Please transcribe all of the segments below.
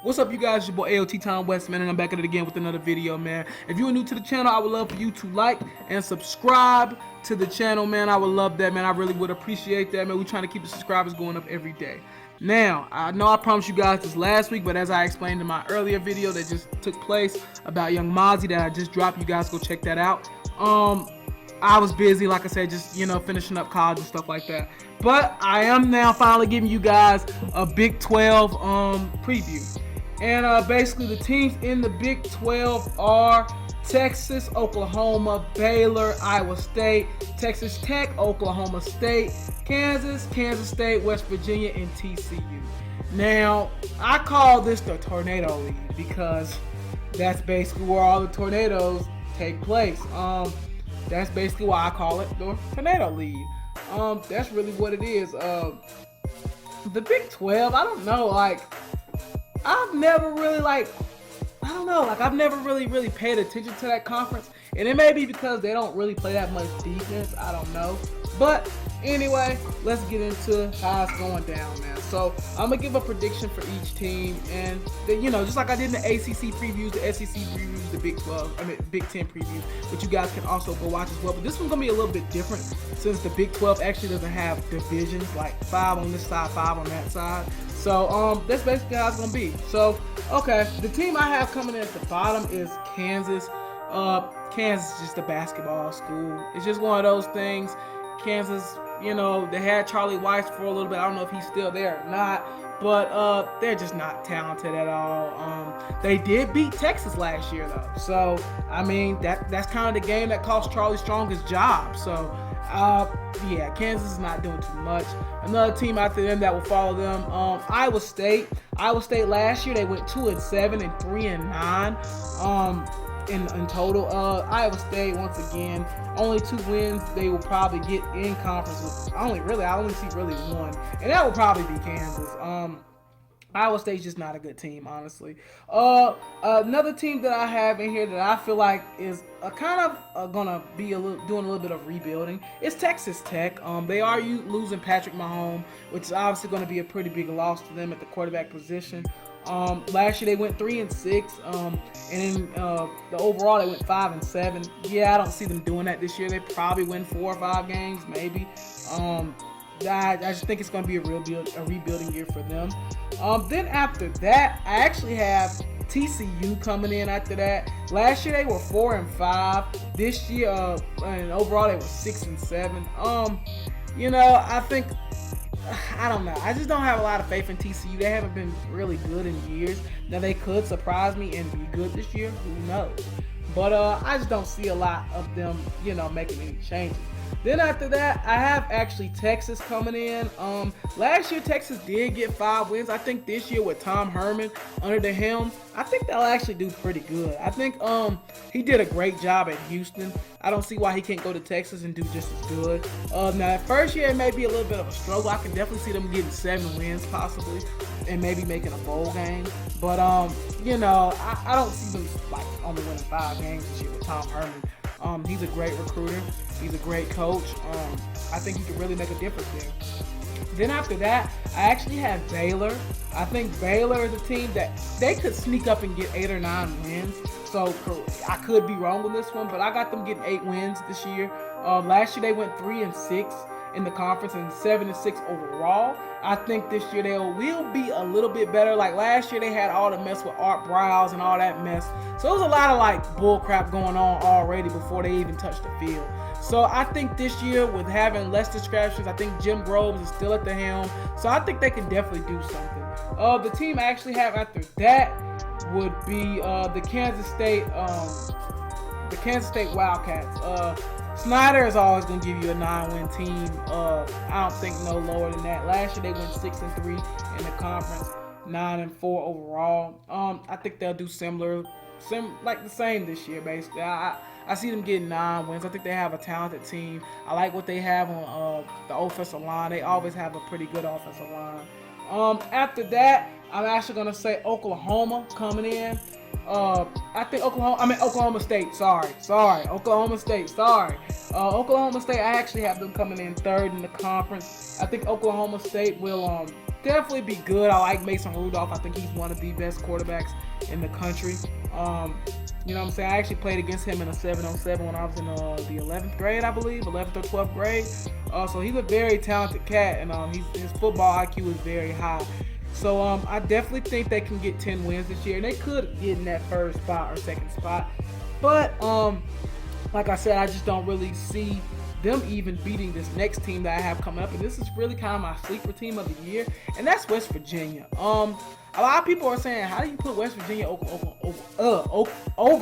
What's up, you guys? It's your boy AOT Tom West, man, and I'm back at it again with another video, man. If you are new to the channel, I would love for you to like and subscribe to the channel, man. I would love that, man. I really would appreciate that, man. We're trying to keep the subscribers going up every day. Now, I know I promised you guys this last week, but as I explained in my earlier video that just took place about Young Mozzie that I just dropped, you guys go check that out. I was busy, like I said, just, finishing up college and stuff like that. But I am now finally giving you guys a Big 12 preview. And basically the teams in the Big 12 are Texas, Oklahoma, Baylor, Iowa State, Texas Tech, Oklahoma State, Kansas, Kansas State, West Virginia, and TCU. Now, I call this the Tornado League because that's basically where all the tornadoes take place. That's basically why I call it the Tornado League. That's really what it is. The Big 12, I don't know, I've never really I've never really paid attention to that conference, and it may be because they don't really play that much defense. I don't know, but anyway, let's get into how it's going down now. So I'm gonna give a prediction for each team, and then, just like I did in the ACC previews, the SEC previews, the Big 10 previews, which you guys can also go watch as well. But this one's gonna be a little bit different since the Big 12 actually doesn't have divisions, like 5 on this side, 5 on that side. So that's basically how it's gonna be. So okay, the team I have coming in at the bottom is Kansas. Kansas is just a basketball school. It's just one of those things. Kansas, they had Charlie Weiss for a little bit. I don't know if he's still there or not, but they're just not talented at all. They did beat Texas last year though, so I mean that's kind of the game that cost Charlie Strong his job. So yeah, Kansas is not doing too much. Another team after them that will follow them, Iowa State. Iowa State last year they went 2-7 and 3-9. In total, Iowa State once again only 2 wins. They will probably get in conference with I only see really one, and that will probably be Kansas. Iowa State's just not a good team, honestly. Another team that I have in here that I feel like is gonna be doing a little bit of rebuilding is Texas Tech. They are losing Patrick Mahomes, which is obviously going to be a pretty big loss to them at the quarterback position. Last year they went 3-6, and in the overall they went 5-7. Yeah, I don't see them doing that this year. They probably win 4 or 5 games, maybe. I just think it's going to be a rebuilding year for them. Then after that, I actually have TCU coming in after that. Last year they were 4-5. This year, and overall they were 6-7. I don't know. I just don't have a lot of faith in TCU. They haven't been really good in years. Now they could surprise me and be good this year. Who knows? But I just don't see a lot of them, making any changes. Then after that, I have actually Texas coming in. Last year Texas did get 5 wins. I think this year with Tom Herman under the helm, I think they'll actually do pretty good. I think he did a great job at Houston. I don't see why he can't go to Texas and do just as good. Now first year it may be a little bit of a struggle. I can definitely see them getting 7 wins possibly, and maybe making a bowl game. But I don't see them only winning 5 games this year with Tom Herman. He's a great recruiter. He's a great coach. I think he could really make a difference there. Then after that, I actually have Baylor. I think Baylor is a team that they could sneak up and get 8 or 9 wins. So I could be wrong with this one, but I got them getting 8 wins this year. Last year they went 3-6 in the conference and 7-6 overall. I think this year they will be a little bit better. Like last year they had all the mess with Art Browse and all that mess. So it was a lot of bull crap going on already before they even touched the field. So I think this year with having less distractions, I think Jim Groves is still at the helm. So I think they can definitely do something. The team I actually have after that would be the Kansas State Wildcats. Snyder is always going to give you a 9-win team. I don't think no lower than that. Last year they went 6-3 in the conference, 9-4 overall. I think they'll do the same this year, basically. I see them getting 9 wins. I think they have a talented team. I like what they have on the offensive line. They always have a pretty good offensive line. After that, I'm actually going to say Oklahoma coming in. I think Oklahoma State. Sorry, Oklahoma State. Sorry, Oklahoma State. I actually have them coming in third in the conference. I think Oklahoma State will definitely be good. I like Mason Rudolph. I think he's one of the best quarterbacks in the country. You know what I'm saying? I actually played against him in a 7-on-7 when I was in the 11th grade, I believe, 11th or 12th grade. So he's a very talented cat, and his football IQ is very high. So I definitely think they can get 10 wins this year, and they could get in that first spot or second spot. But like I said, I just don't really see them even beating this next team that I have coming up, and this is really kind of my sleeper team of the year, and that's West Virginia. A lot of people are saying, how do you put West Virginia over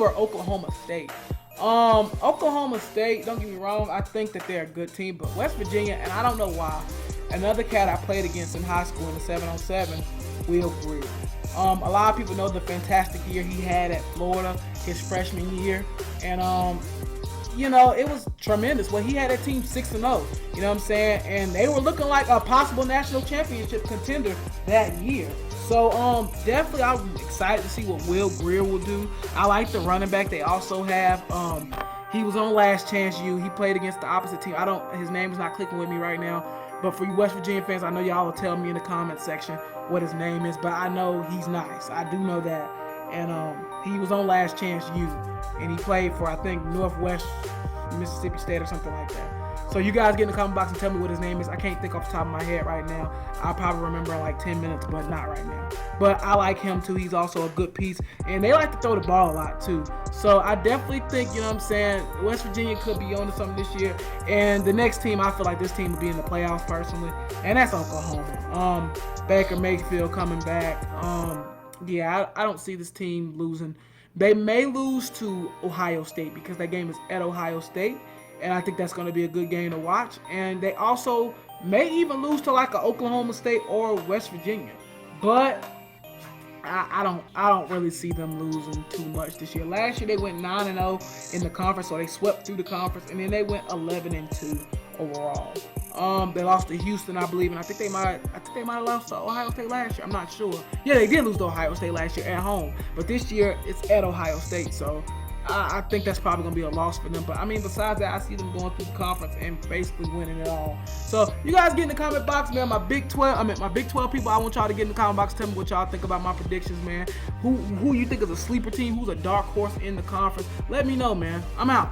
Oklahoma State? Oklahoma State, don't get me wrong, I think that they're a good team, but West Virginia, and I don't know why, another cat I played against in high school in the 7-on-7, Will Greer. A lot of people know the fantastic year he had at Florida his freshman year, and you know, it was tremendous. Well, he had a team 6-0, you know what I'm saying? And they were looking like a possible national championship contender that year. So, definitely I'm excited to see what Will Greer will do. I like the running back they also have. He was on Last Chance U. He played against the opposite team. His name is not clicking with me right now. But for you West Virginia fans, I know y'all will tell me in the comment section what his name is. But I know he's nice. I do know that. And he was on Last Chance U. And he played for, I think, Northwest Mississippi State or something like that. So you guys get in the comment box and tell me what his name is. I can't think off the top of my head right now. I'll probably remember in like 10 minutes, but not right now. But I like him too. He's also a good piece. And they like to throw the ball a lot too. So I definitely think, you know what I'm saying, West Virginia could be on to something this year. And the next team, I feel like this team will be in the playoffs personally. And that's Oklahoma. Baker Mayfield coming back. Yeah, I don't see this team losing. They may lose to Ohio State because that game is at Ohio State. And I think that's going to be a good game to watch. And they also may even lose to like a Oklahoma State or West Virginia. But I don't really see them losing too much this year. Last year they went 9-0 in the conference, so they swept through the conference, and then they went 11-2 overall. They lost to Houston, I believe, and I think they might have lost to Ohio State last year. I'm not sure. Yeah, they did lose to Ohio State last year at home, but this year it's at Ohio State, so I think that's probably going to be a loss for them. But, I mean, besides that, I see them going through the conference and basically winning it all. So, you guys get in the comment box, man. My Big 12 people, I want y'all to get in the comment box. Tell me what y'all think about my predictions, man. Who you think is a sleeper team? Who's a dark horse in the conference? Let me know, man. I'm out.